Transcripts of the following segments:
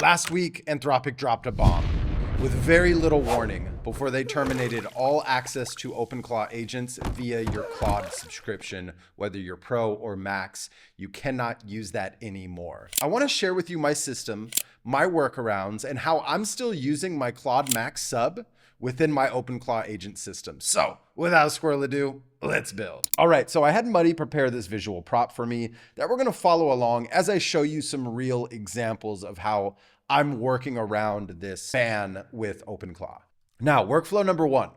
Last week, Anthropic dropped a bomb with very little warning before they terminated all access to Openclaw agents via your Claude subscription, whether you're Pro or Max. You cannot use that anymore. I want to share with you my system, my workarounds, and how I'm still using my Claude Max sub within my Openclaw agent system. So without squirrel ado, let's build. All right, so I had Muddy prepare this visual prop for me that we're gonna follow along as I show you some real examples of how I'm working around this ban with Openclaw. Now, workflow number one,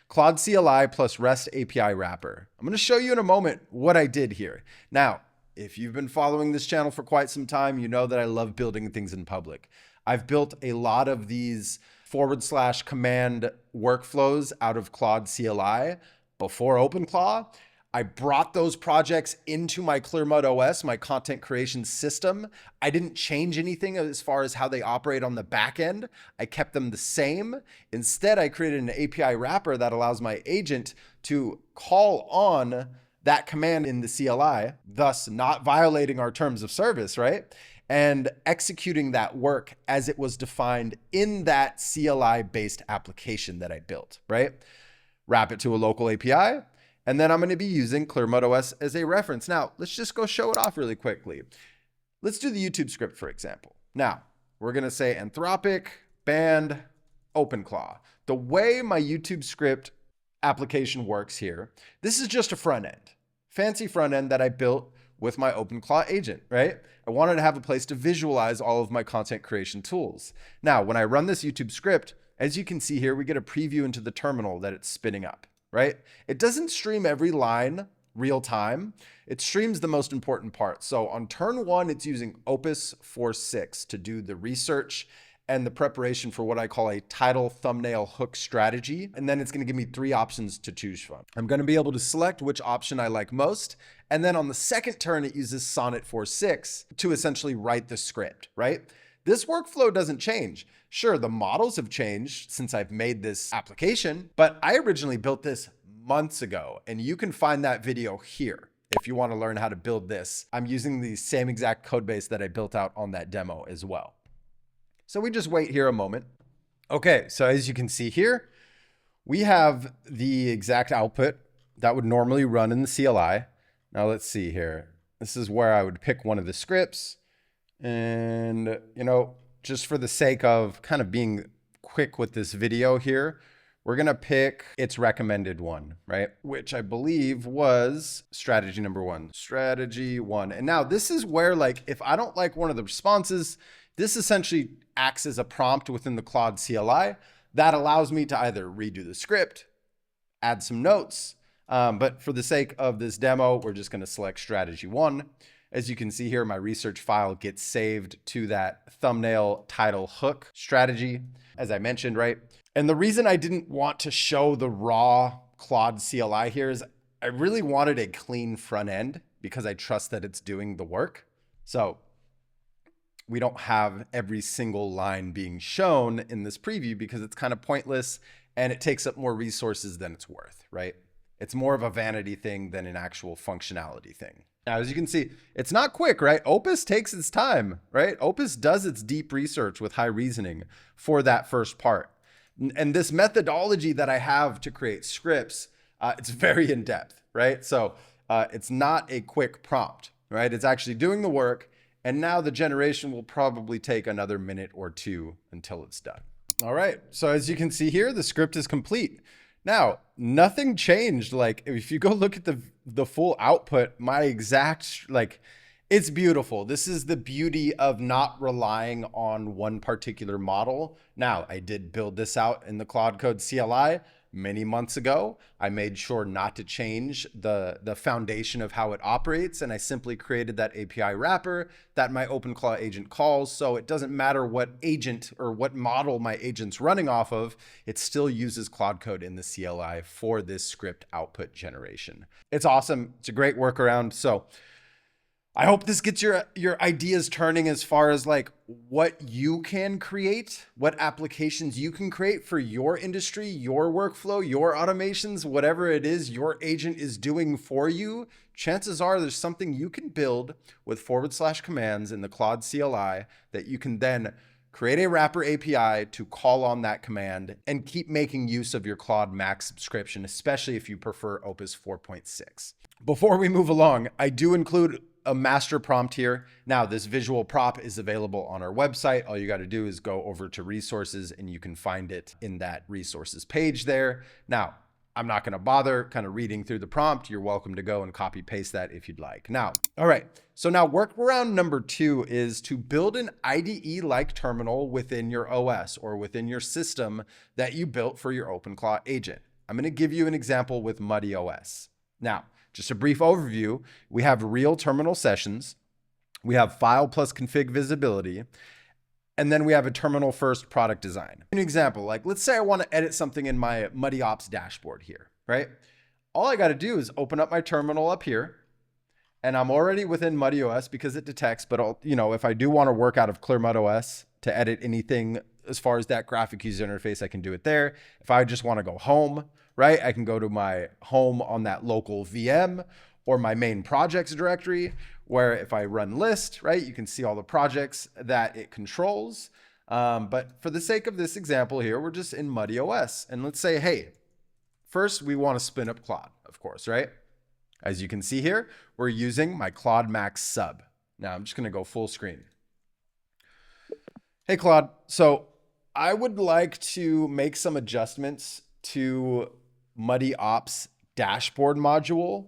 Claude CLI plus REST API wrapper. I'm gonna show you in a moment what I did here. Now, if you've been following this channel for quite some time, you know that I love building things in public. I've built a lot of these /command workflows out of Claude CLI before Openclaw. I brought those projects into my Clearmud-OS, my content creation system. I didn't change anything as far as how they operate on the back end. I kept them the same. Instead, I created an API wrapper that allows my agent to call on that command in the CLI, thus not violating our terms of service, right? And executing that work as it was defined in that CLI-based application that I built, right? Wrap it to a local API, and then I'm gonna be using Clearmud-OS as a reference. Now, let's just go show it off really quickly. Let's do the YouTube script, for example. Now, we're gonna say Anthropic, banned, Openclaw. The way my YouTube script application works here, this is just a front end, fancy front end that I built with my Openclaw agent, right? I wanted to have a place to visualize all of my content creation tools. Now, when I run this YouTube script, as you can see here, we get a preview into the terminal that it's spinning up, right? It doesn't stream every line real time. It streams the most important part. So on turn one, it's using Opus 4.6 to do the research and the preparation for what I call a title thumbnail hook strategy. And then it's gonna give me three options to choose from. I'm gonna be able to select which option I like most. And then on the second turn, it uses Sonnet 4.6 to essentially write the script, right? This workflow doesn't change. Sure, the models have changed since I've made this application, but I originally built this months ago, and you can find that video here if you wanna learn how to build this. I'm using the same exact code base that I built out on that demo as well. So we just wait here a moment. Okay, so as you can see here, we have the exact output that would normally run in the CLI. Now let's see here. This is where I would pick one of the scripts. And, you know, just for the sake of kind of being quick with this video here, we're gonna pick its recommended one, right? Which I believe was strategy number one, strategy one. And now this is where, like, if I don't like one of the responses, this essentially acts as a prompt within the Claude CLI that allows me to either redo the script, add some notes, but for the sake of this demo, we're just gonna select strategy one. As you can see here, my research file gets saved to that thumbnail title hook strategy, as I mentioned, right? And the reason I didn't want to show the raw Claude CLI here is I really wanted a clean front end because I trust that it's doing the work. So we don't have every single line being shown in this preview because it's kind of pointless and it takes up more resources than it's worth, right? It's more of a vanity thing than an actual functionality thing. Now, as you can see, it's not quick, right? Opus takes its time, right? Opus does its deep research with high reasoning for that first part. And this methodology that I have to create scripts, it's very in-depth, right? So it's not a quick prompt, right? It's actually doing the work. And now the generation will probably take another minute or two until it's done. All right, so as you can see here, the script is complete. Now, nothing changed. Like if you go look at the full output, my exact, like, it's beautiful. This is the beauty of not relying on one particular model. Now, I did build this out in the Claude Code CLI many months ago. I made sure not to change the foundation of how it operates, and I simply created that API wrapper that my Openclaw agent calls. So it doesn't matter what agent or what model my agent's running off of, it still uses Claude Code in the CLI for this script output generation. It's awesome. It's a great workaround. So I hope this gets your ideas turning as far as like what you can create, what applications you can create for your industry, your workflow, your automations, whatever it is your agent is doing for you. Chances are there's something you can build with /commands in the Claude CLI that you can then create a wrapper API to call on that command, and keep making use of your Claude Max subscription, especially if you prefer Opus 4.6. Before we move along, I do include a master prompt here. Now, this visual prop is available on our website. All you got to do is go over to resources and you can find it in that resources page there. Now, I'm not going to bother kind of reading through the prompt. You're welcome to go and copy paste that if you'd like. Now, all right. So now workaround number 2 is to build an IDE-like terminal within your OS or within your system that you built for your Openclaw agent. I'm going to give you an example with Clearmud-OS. Now, just a brief overview. We have real terminal sessions. We have file plus config visibility. And then we have a terminal first product design. An example, like let's say I want to edit something in my Clearmud-OS dashboard here, right? All I got to do is open up my terminal up here, and I'm already within Clearmud-OS because it detects, but if I do want to work out of Clearmud-OS to edit anything as far as that graphic user interface, I can do it there. If I just want to go home, right, I can go to my home on that local VM or my main projects directory, where if I run list, right, you can see all the projects that it controls. But for the sake of this example here, we're just in Clearmud-OS. And let's say, hey, first we want to spin up Claude, of course, right? As you can see here, we're using my Claude Max sub. Now I'm just going to go full screen. Hey, Claude. So I would like to make some adjustments to Clearmud-OS dashboard module.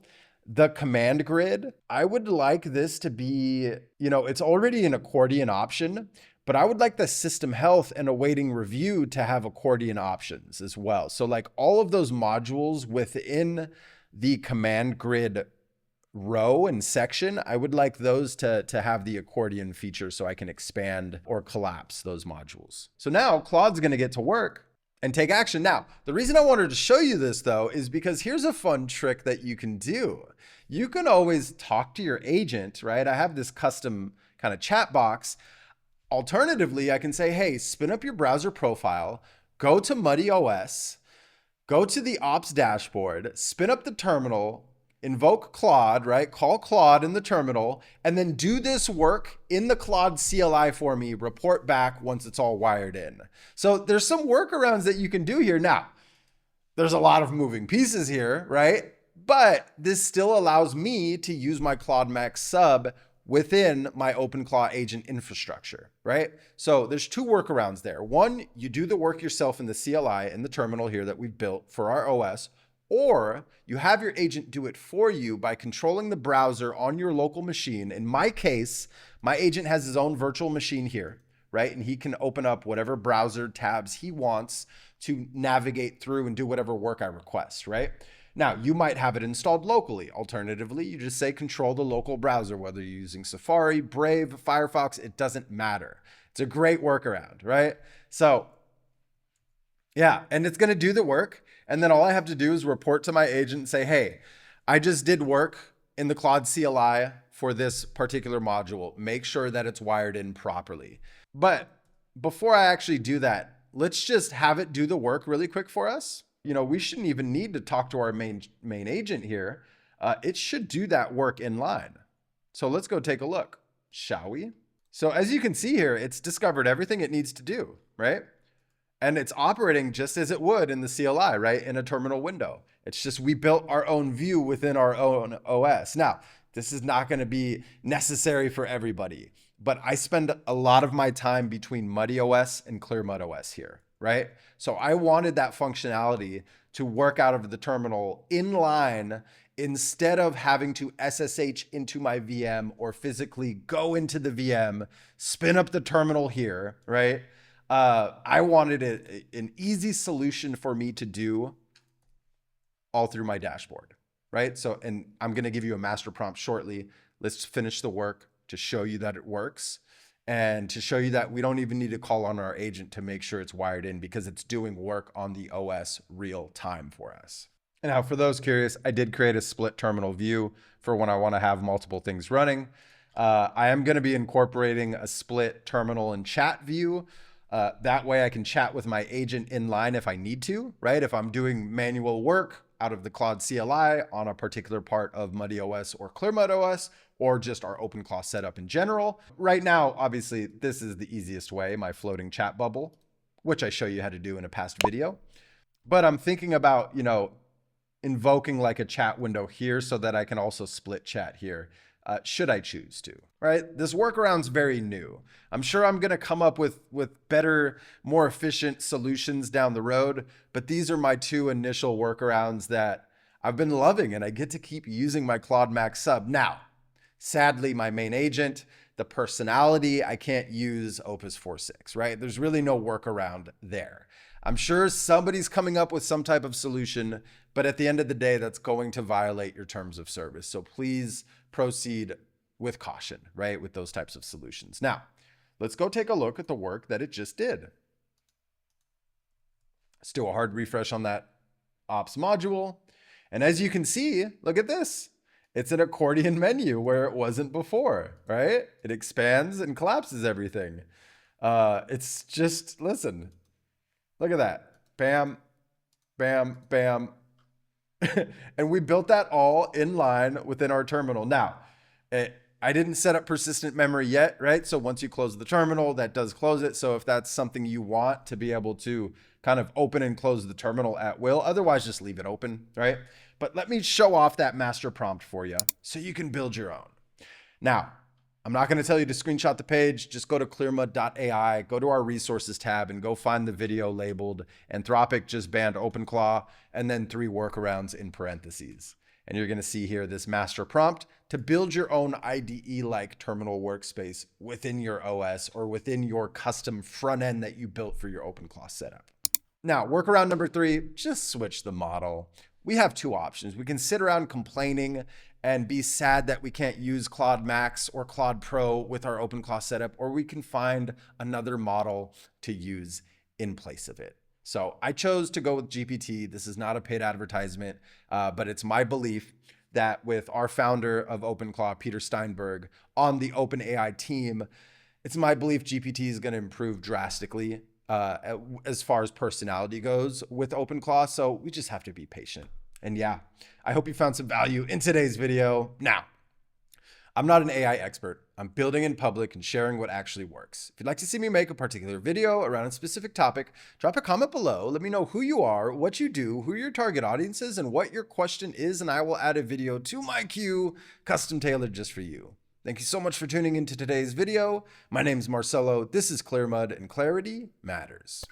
The command grid, I would like this to be, it's already an accordion option, but I would like the system health and awaiting review to have accordion options as well. So like all of those modules within the command grid row and section, I would like those to have the accordion feature so I can expand or collapse those modules. So now Claude's going to get to work and take action. Now, the reason I wanted to show you this though, is because here's a fun trick that you can do. You can always talk to your agent, right? I have this custom kind of chat box. Alternatively, I can say, hey, spin up your browser profile, go to Clearmud-OS, go to the ops dashboard, spin up the terminal, invoke Claude, right? Call Claude in the terminal, and then do this work in the Claude CLI for me, report back once it's all wired in. So there's some workarounds that you can do here. Now, there's a lot of moving pieces here, right? But this still allows me to use my Claude Max sub within my Openclaw agent infrastructure, right? So there's 2 workarounds there. One, you do the work yourself in the CLI in the terminal here that we've built for our OS, or you have your agent do it for you by controlling the browser on your local machine. In my case, my agent has his own virtual machine here, right? And he can open up whatever browser tabs he wants to navigate through and do whatever work I request, right? Now, you might have it installed locally. Alternatively, you just say control the local browser, whether you're using Safari, Brave, Firefox, it doesn't matter. It's a great workaround, right? So yeah, and it's going to do the work. And then all I have to do is report to my agent and say, hey, I just did work in the Claude CLI for this particular module. Make sure that it's wired in properly. But before I actually do that, let's just have it do the work really quick for us. We shouldn't even need to talk to our main agent here. It should do that work in line. So let's go take a look, shall we? So as you can see here, it's discovered everything it needs to do, right? And it's operating just as it would in the CLI, right? In a terminal window. It's just we built our own view within our own OS. Now, this is not going to be necessary for everybody, but I spend a lot of my time between Clearmud-OS and Clearmud-OS here, right? So I wanted that functionality to work out of the terminal in line instead of having to SSH into my VM or physically go into the VM, spin up the terminal here, right? I wanted an easy solution for me to do all through my dashboard, right? So, and I'm going to give you a master prompt shortly. Let's finish the work to show you that it works and to show you that we don't even need to call on our agent to make sure it's wired in because it's doing work on the OS real time for us. And now for those curious, I did create a split terminal view for when I want to have multiple things running. I am going to be incorporating a split terminal and chat view. That way I can chat with my agent in line if I need to, right? If I'm doing manual work, out of the Claude CLI on a particular part of Muddy-OS or Clearmud-OS, or just our Openclaw setup in general. Right now, obviously, this is the easiest way, my floating chat bubble, which I show you how to do in a past video. But I'm thinking about, invoking like a chat window here so that I can also split chat here, should I choose to, right? This workaround's very new. I'm sure I'm gonna come up with better, more efficient solutions down the road, but these are my two initial workarounds that I've been loving, and I get to keep using my Claude Max sub. Now, sadly, my main agent, the personality, I can't use Opus 4.6, right? There's really no workaround there. I'm sure somebody's coming up with some type of solution, but at the end of the day, that's going to violate your terms of service. So please proceed with caution, right? With those types of solutions. Now, let's go take a look at the work that it just did. Let's do a hard refresh on that ops module. And as you can see, look at this. It's an accordion menu where it wasn't before, right? It expands and collapses everything. It's just, listen. Look at that. Bam, bam, bam. And we built that all in line within our terminal. Now, I didn't set up persistent memory yet, right? So once you close the terminal, that does close it. So if that's something you want to be able to kind of open and close the terminal at will, otherwise just leave it open, right? But let me show off that master prompt for you so you can build your own. Now, I'm not going to tell you to screenshot the page. Just go to clearmud.ai, go to our resources tab, and go find the video labeled Anthropic just banned Openclaw, and then 3 workarounds in parentheses. And you're going to see here this master prompt to build your own IDE-like terminal workspace within your OS or within your custom front end that you built for your Openclaw setup. Now, workaround number 3, just switch the model. We have 2 options. We can sit around complaining and be sad that we can't use Claude Max or Claude Pro with our Openclaw setup, or we can find another model to use in place of it. So I chose to go with GPT. This is not a paid advertisement, but it's my belief that with our founder of Openclaw, Peter Steinberg, on the OpenAI team, it's my belief GPT is going to improve drastically as far as personality goes with Openclaw. So we just have to be patient. And yeah, I hope you found some value in today's video. Now, I'm not an AI expert. I'm building in public and sharing what actually works. If you'd like to see me make a particular video around a specific topic, drop a comment below. Let me know who you are, what you do, who your target audience is, and what your question is, and I will add a video to my queue, custom tailored just for you. Thank you so much for tuning into today's video. My name is Marcelo. This is Clearmud, and clarity matters.